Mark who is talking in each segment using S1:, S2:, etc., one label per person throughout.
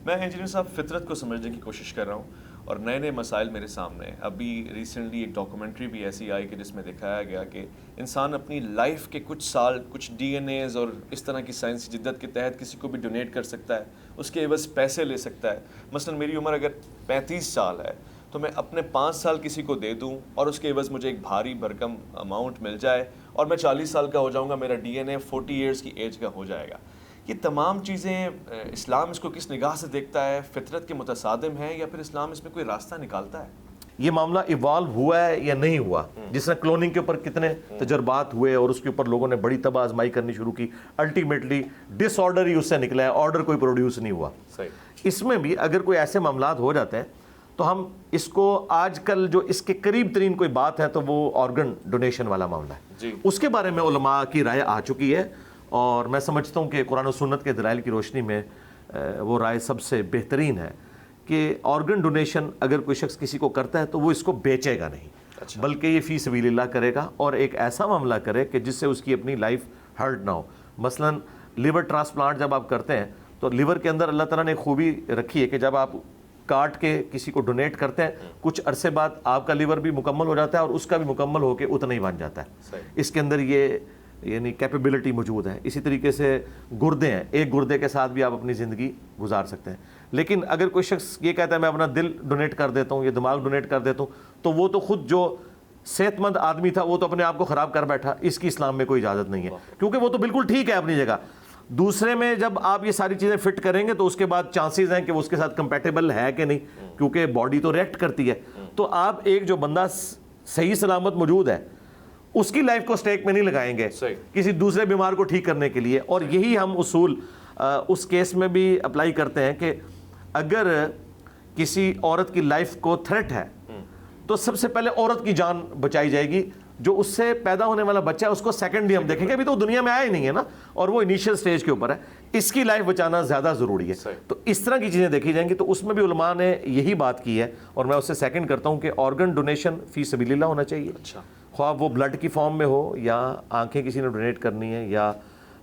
S1: میں انجینئر صاحب فطرت کو سمجھنے کی کوشش کر رہا ہوں اور نئے نئے مسائل میرے سامنے ہیں. ابھی ریسنٹلی ایک ڈاکومنٹری بھی ایسی آئی کہ جس میں دکھایا گیا کہ انسان اپنی لائف کے کچھ سال کچھ ڈی این ایز اور اس طرح کی سائنسی جدت کے تحت کسی کو بھی ڈونیٹ کر سکتا ہے, اس کے عوض پیسے لے سکتا ہے. مثلا میری عمر اگر 35 سال ہے تو میں اپنے 5 سال کسی کو دے دوں اور اس کے عوض مجھے ایک بھاری بھرکم اماؤنٹ مل جائے اور میں 40 سال کا ہو جاؤں گا, میرا ڈی این اے 40 ایئرس کی ایج کا ہو جائے گا. یہ تمام چیزیں اسلام اس کو کس نگاہ سے دیکھتا ہے؟ فطرت کے متصادم ہے یا پھر اسلام اس میں کوئی راستہ نکالتا ہے؟
S2: یہ معاملہ ایوالو ہوا ہے یا نہیں ہوا؟ جس نے کلوننگ کے اوپر کتنے تجربات ہوئے اور اس کے اوپر لوگوں نے بڑی تباہ آزمائی کرنی شروع کی, الٹیمیٹلی ڈس آرڈر ہی اس سے نکلا ہے, آرڈر کوئی پروڈیوس نہیں ہوا. اس میں بھی اگر کوئی ایسے معاملات ہو جاتے ہیں تو ہم اس کو آج کل جو اس کے قریب ترین کوئی بات ہے تو وہ آرگن ڈونیشن والا معاملہ ہے. اس کے بارے میں علماء کی رائے آ چکی ہے اور میں سمجھتا ہوں کہ قرآن و سنت کے دلائل کی روشنی میں وہ رائے سب سے بہترین ہے کہ آرگن ڈونیشن اگر کوئی شخص کسی کو کرتا ہے تو وہ اس کو بیچے گا نہیں, بلکہ یہ فی سبیل اللہ کرے گا اور ایک ایسا معاملہ کرے کہ جس سے اس کی اپنی لائف ہرٹ نہ ہو. مثلا لیور ٹرانسپلانٹ جب آپ کرتے ہیں تو لیور کے اندر اللہ تعالیٰ نے خوبی رکھی ہے کہ جب آپ کاٹ کے کسی کو ڈونیٹ کرتے ہیں کچھ عرصے بعد آپ کا لیور بھی مکمل ہو جاتا ہے اور اس کا بھی مکمل ہو کے اتنا ہی بن جاتا ہے. اس کے اندر یہ یعنی کیپیبلٹی موجود ہے. اسی طریقے سے گردے ہیں, ایک گردے کے ساتھ بھی آپ اپنی زندگی گزار سکتے ہیں. لیکن اگر کوئی شخص یہ کہتا ہے میں اپنا دل ڈونیٹ کر دیتا ہوں یا دماغ ڈونیٹ کر دیتا ہوں تو وہ تو خود جو صحت مند آدمی تھا وہ تو اپنے آپ کو خراب کر بیٹھا. اس کی اسلام میں کوئی اجازت نہیں ہے کیونکہ وہ تو بالکل ٹھیک ہے اپنی جگہ. دوسرے میں جب آپ یہ ساری چیزیں فٹ کریں گے تو اس کے بعد چانسز ہیں کہ وہ اس کے ساتھ کمپیٹیبل ہے کہ نہیں, کیونکہ باڈی تو ریئیکٹ کرتی ہے. تو آپ ایک جو بندہ صحیح سلامت موجود ہے اس کی لائف کو سٹیک میں نہیں لگائیں گے کسی دوسرے بیمار کو ٹھیک کرنے کے لیے. اور یہی ہم اصول اس کیس میں بھی اپلائی کرتے ہیں کہ اگر کسی عورت کی لائف کو تھریٹ ہے تو سب سے پہلے عورت کی جان بچائی جائے گی. جو اس سے پیدا ہونے والا بچہ ہے اس کو سیکنڈلی ہم دیکھیں گے, ابھی تو دنیا میں آیا ہی نہیں ہے نا اور وہ انیشیل سٹیج کے اوپر ہے, اس کی لائف بچانا زیادہ ضروری ہے. تو اس طرح کی چیزیں دیکھی جائیں گی. تو اس میں بھی علماء نے یہی بات کی ہے اور میں اس سے سیکنڈ کرتا ہوں کہ آرگن ڈونیشن فی سبیل اللہ ہونا چاہیے. خواہ وہ بلڈ کی فارم میں ہو یا آنکھیں کسی نے ڈونیٹ کرنی ہے یا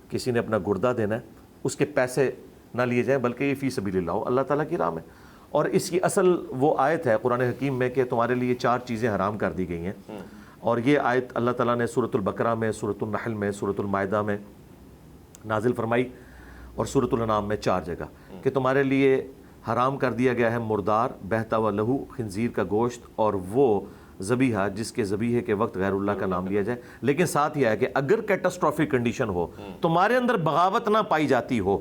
S2: کسی نے اپنا گردہ دینا ہے, اس کے پیسے نہ لیے جائیں بلکہ یہ فی سبیل اللہ ہو, اللہ تعالیٰ کی راہ میں. اور اس کی اصل وہ آیت ہے قرآن حکیم میں کہ تمہارے لیے 4 چیزیں حرام کر دی گئی ہیں. اور یہ آیت اللہ تعالیٰ نے سورۃ البقرہ میں, سورۃ النحل میں, سورۃ المائدہ میں نازل فرمائی اور سورۃ الانعام میں 4 جگہ کہ تمہارے لیے حرام کر دیا گیا ہے مردار, بہتا ہوا لہو, خنزیر کا گوشت اور وہ ذبیحہ جس کے ذبیحے کے وقت غیر اللہ کا نام لیا جائے. لیکن ساتھ یہ ہے کہ اگر کیٹاسٹرافک کنڈیشن ہو, تمہارے اندر بغاوت نہ پائی جاتی ہو,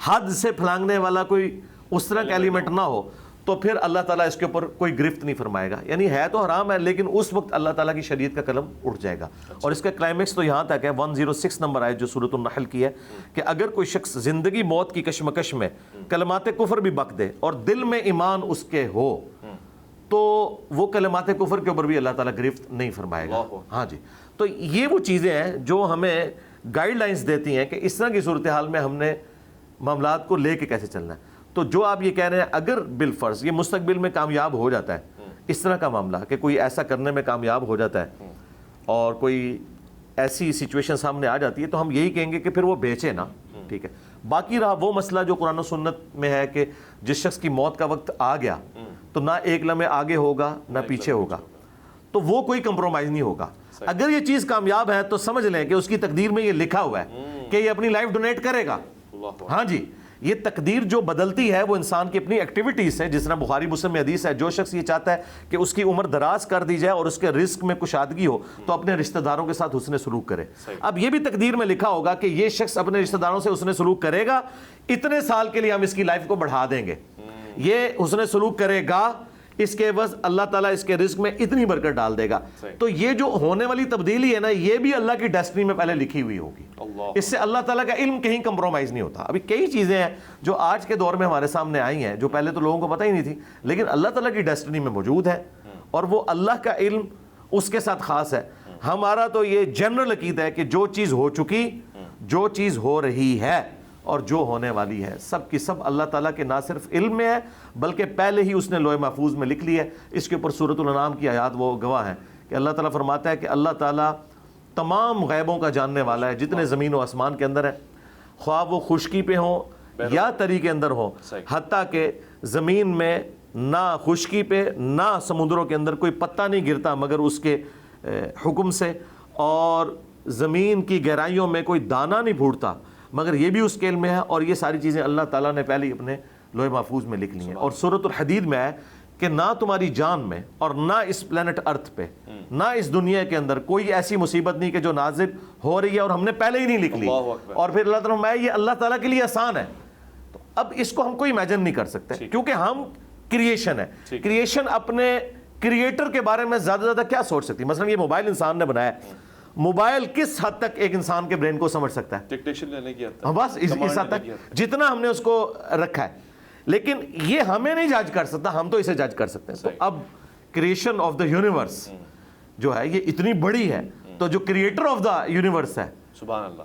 S2: حد سے پھلانگنے والا کوئی اس طرح کا ایلیمنٹ نہ ہو, تو پھر اللہ تعالیٰ اس کے اوپر کوئی گرفت نہیں فرمائے گا. یعنی ہے تو حرام ہے لیکن اس وقت اللہ تعالیٰ کی شریعت کا قلم اٹھ جائے گا. اور اس کا کلائمیکس تو یہاں تک ہے 106 نمبر آئے جو سورۃ النحل کی ہے کہ اگر کوئی شخص زندگی موت کی کشمکش میں کلمات کفر بھی بک دے اور دل میں ایمان اس کے ہو تو وہ کلمات کفر کے اوپر بھی اللہ تعالیٰ گرفت نہیں فرمائے گا. ہاں جی, تو یہ وہ چیزیں ہیں جو ہمیں گائیڈ لائنس دیتی ہیں کہ اس طرح کی صورتحال میں ہم نے معاملات کو لے کے کیسے چلنا ہے. تو جو آپ یہ کہہ رہے ہیں اگر بالفرض یہ مستقبل میں کامیاب ہو جاتا ہے اس طرح کا معاملہ کہ کوئی ایسا کرنے میں کامیاب ہو جاتا ہے اور کوئی ایسی سچویشن سامنے آ جاتی ہے تو ہم یہی کہیں گے کہ پھر وہ بیچے نا, ٹھیک ہے. باقی رہا وہ مسئلہ جو قرآن و سنت میں ہے کہ جس شخص کی موت کا وقت آ گیا تو نہ ایک لمحے آگے ہوگا نہ پیچھے ہوگا, تو وہ کوئی کمپرومائز نہیں ہوگا. اگر یہ چیز کامیاب ہے تو سمجھ لیں کہ اس کی تقدیر میں یہ لکھا ہوا ہے کہ یہ اپنی لائف ڈونیٹ کرے گا. ہاں جی, یہ تقدیر جو بدلتی ہے وہ انسان کی اپنی ایکٹیویٹیز سے, جس طرح بخاری مسلم میں حدیث ہے جو شخص یہ چاہتا ہے کہ اس کی عمر دراز کر دی جائے اور اس کے رزق میں کشادگی ہو تو اپنے رشتہ داروں کے ساتھ حسن سلوک کرے. اب یہ بھی تقدیر میں لکھا ہوگا کہ یہ شخص اپنے رشتہ داروں سے حسن سلوک کرے گا, اتنے سال کے لیے ہم اس کی لائف کو بڑھا دیں گے. یہ حسن سلوک کرے گا, اس کے عوض اللہ تعالیٰ اس کے رزق میں اتنی برکت ڈال دے گا. تو یہ جو ہونے والی تبدیلی ہے نا یہ بھی اللہ کی ڈیسٹنی میں پہلے لکھی ہوئی ہوگی. اس سے اللہ تعالیٰ کا علم کہیں کمپرومائز نہیں ہوتا. ابھی کئی چیزیں ہیں جو آج کے دور میں ہمارے سامنے آئی ہیں جو پہلے تو لوگوں کو پتہ ہی نہیں تھی, لیکن اللہ تعالیٰ کی ڈیسٹنی میں موجود ہے اور وہ اللہ کا علم اس کے ساتھ خاص ہے. ہمارا تو یہ جنرل عقیدہ ہے کہ جو چیز ہو چکی, جو چیز ہو رہی ہے اور جو ہونے والی ہے سب کی سب اللہ تعالیٰ کے نہ صرف علم میں ہے بلکہ پہلے ہی اس نے لوح محفوظ میں لکھ لی ہے. اس کے اوپر سورۃ الانعام کی آیات وہ گواہ ہیں کہ اللہ تعالیٰ فرماتا ہے کہ اللہ تعالیٰ تمام غیبوں کا جاننے والا ہے جتنے زمین و آسمان کے اندر ہے, خواہ وہ خشکی پہ ہوں یا تری کے اندر ہوں، حتیٰ کہ زمین میں نہ خشکی پہ نہ سمندروں کے اندر کوئی پتا نہیں گرتا مگر اس کے حکم سے، اور زمین کی گہرائیوں میں کوئی دانہ نہیں پھوٹتا مگر یہ بھی اس کے علم میں ہے، اور یہ ساری چیزیں اللہ تعالیٰ نے پہلے اپنے لوح محفوظ میں لکھ لی ہیں۔ اور سورۃ الحدید میں ہے کہ نہ تمہاری جان میں اور نہ اس پلانٹ ارتھ پہ نہ اس دنیا کے اندر کوئی ایسی مصیبت نہیں کہ جو نازل ہو رہی ہے اور ہم نے پہلے ہی نہیں لکھ لی۔ اور پھر اللہ تعالیٰ میں یہ اللہ تعالیٰ کے لیے آسان ہے، تو اب اس کو ہم کوئی امیجن نہیں کر سکتے کیونکہ ہم کریشن ہے، کریشن اپنے کریٹر کے بارے میں زیادہ زیادہ کیا سوچ سکتی ہے؟ مثلا یہ موبائل انسان نے بنایا ہے، موبائل کس حد تک ایک انسان کے برین کو سمجھ سکتا ہے؟
S1: ڈکٹیشن لینے کی حد تک،
S2: بس اس حد تک جتنا ہم نے اس کو رکھا ہے، لیکن یہ ہمیں نہیں جج کر سکتا، ہم تو اسے جج کر سکتے ہیں۔ تو اب کریشن آف دا یونیورس جو ہے یہ اتنی بڑی ہے، تو جو کریٹر آف دا یونیورس ہے
S1: سبحان اللہ